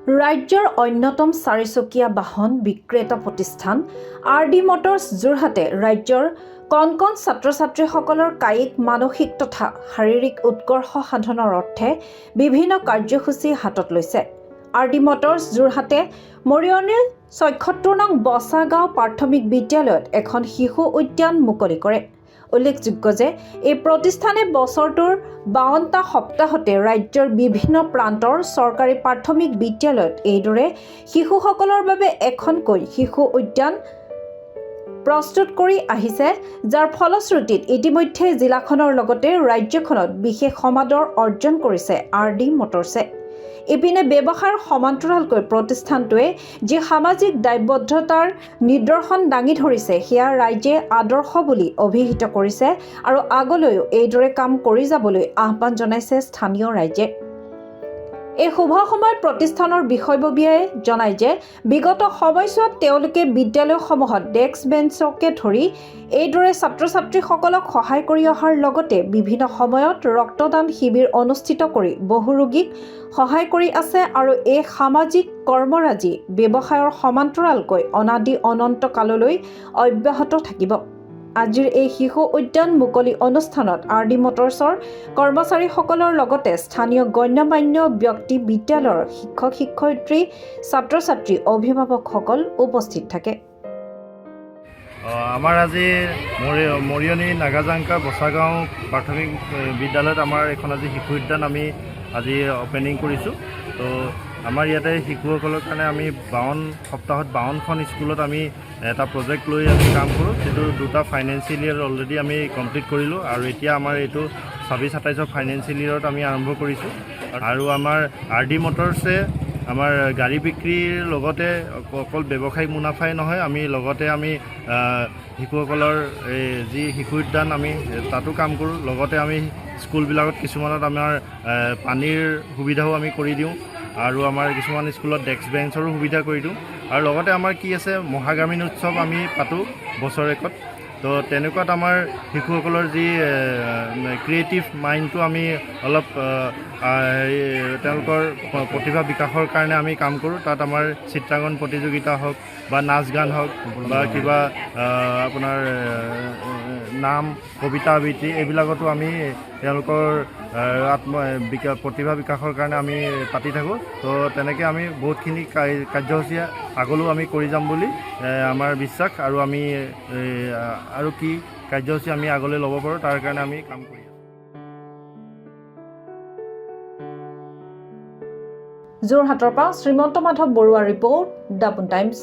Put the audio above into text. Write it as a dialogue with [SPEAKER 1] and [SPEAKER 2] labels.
[SPEAKER 1] ৰাজ্যৰ অন্যতম চাৰিচকীয়া বাহন বিক্ৰেতা প্ৰতিষ্ঠান RD মটৰ্ছ যোৰহাটে ৰাজ্যৰ কণ কণ ছাত্ৰ-ছাত্ৰীসকলৰ কায়িক মানসিক তথা শাৰীৰিক উৎকৰ্ষ সাধনৰ অৰ্থে বিভিন্ন কাৰ্যসূচী হাতত লৈছে। RD মটৰ্ছ যোৰহাটে মৰিয়নিৰ ৭৬ নং বছাগাঁও প্ৰাথমিক বিদ্যালয়ত এখন শিশু উদ্যান মুকলি কৰে। উল্লেখযোগ্য যে এই প্ৰতিষ্ঠানে বছৰটোৰ ৫২টা সপ্তাহতে ৰাজ্যৰ বিভিন্ন প্ৰান্তৰ চৰকাৰী প্ৰাথমিক বিদ্যালয়ত এইদৰে শিশুসকলৰ বাবে এখনকৈ শিশু উদ্যান প্ৰস্তুত কৰি আহিছে, যাৰ ফলশ্ৰুতিত ইতিমধ্যে জিলাখনৰ লগতে ৰাজ্যখনত বিশেষ সমাদৰ অৰ্জন কৰিছে RD মটৰ্ছে। ইপিনে ব্যৱসায়ৰ সমান্তৰালকৈ প্ৰতিষ্ঠানটোৱে যি সামাজিক দায়বদ্ধতাৰ নিদৰ্শন দাঙি ধৰিছে সেয়া ৰাইজে আদৰ্শ বুলি অভিহিত কৰিছে আৰু আগলৈও এইদৰে কাম কৰি যাবলৈ আহ্বান জনাইছে স্থানীয় ৰাইজে। এই শুভ সময়ত প্ৰতিষ্ঠানৰ বিষয়ববীয়াই জনায় যে বিগত সময়ছোৱাত তেওঁলোকে বিদ্যালয়সমূহত ডেস্ক বেঞ্চকে ধৰি এইদৰে ছাত্ৰ-ছাত্ৰীসকলক সহায় কৰি অহাৰ লগতে বিভিন্ন সময়ত ৰক্তদান শিবিৰ অনুষ্ঠিত কৰি বহু ৰোগীক সহায় কৰি আছে আৰু এই সামাজিক কৰ্মৰাজি ব্যৱসায়ৰ সমান্তৰালকৈ অনাদি অনন্ত কাললৈ অব্যাহত থাকিব। আজিৰ এই শিশু উদ্যান মুকলি অনুষ্ঠানত RD মটৰ্ছৰ কৰ্মচাৰীসকলৰ লগতে স্থানীয় গণ্যমান্য ব্যক্তি, বিদ্যালয়ৰ শিক্ষক-শিক্ষয়িত্ৰী, ছাত্ৰ-ছাত্ৰী, অভিভাৱকসকল উপস্থিত থাকে।
[SPEAKER 2] আমাৰ আজি মৰিয়নি নাগাজাংকা বছাগাঁও প্ৰাথমিক বিদ্যালয়ত আমাৰ এখন আজি শিশু উদ্যান আমি আজি অপেনিং কৰিছোঁ। তো আমাৰ ইয়াতে শিশুসকলৰ কাৰণে আমি 52 সপ্তাহত 52খন স্কুলত আমি এটা প্ৰজেক্ট লৈ আমি কাম কৰোঁ। সেইটো 2টা ফাইনেন্সিয়েল ইয়েৰ অলৰেডি আমি কমপ্লিট কৰিলোঁ আৰু এতিয়া আমাৰ এইটো 26-27ৰ ফাইনেন্সিয়েল ইয়েৰত আমি আৰম্ভ কৰিছোঁ। আৰু আমাৰ RD মটৰ্ছে আমাৰ গাড়ী বিক্ৰীৰ লগতে অকল ব্যৱসায়িক মুনাফাই নহয়, আমি লগতে আমি শিশুসকলৰ যি শিশু উদ্যান আমি তাতো কাম কৰোঁ। লগতে আমি স্কুলবিলাকত কিছুমানত আমাৰ পানীৰ সুবিধাও আমি কৰি দিওঁ আৰু আমাৰ কিছুমান স্কুলত ডেস্ক বেঞ্চৰো সুবিধা কৰি দিওঁ। আৰু লগতে আমাৰ কি আছে, মহাগামীন উৎসৱ আমি পাতোঁ বছৰেকত। তো তেনেকুৱাত আমাৰ শিশুসকলৰ যি ক্ৰিয়েটিভ মাইণ্ডটো আমি অলপ তেওঁলোকৰ প্ৰতিভা বিকাশৰ কাৰণে আমি কাম কৰোঁ। তাত আমাৰ চিত্ৰাংকন প্ৰতিযোগিতা হওক বা নাচ গান হওক বা কিবা আপোনাৰ নাম, কবিতা আবৃত্তি এইবিলাকতো আমি তেওঁলোকৰ প্ৰতিভা বিকাশৰ কাৰণে আমি পাতি থাকোঁ। তো তেনেকৈ আমি বহুতখিনি কাৰ্যসূচী আগলৈও আমি কৰি যাম বুলি আমাৰ বিশ্বাস, আৰু আমি আৰু কি কাৰ্যসূচী আমি আগলৈ ল'ব পাৰোঁ তাৰ কাৰণে আমি কাম কৰি আছোঁ।
[SPEAKER 1] যোৰহাটৰ পৰা শ্ৰীমন্ত মাধৱ বৰুৱাৰ ৰিপৰ্ট, দাপোন টাইমছ।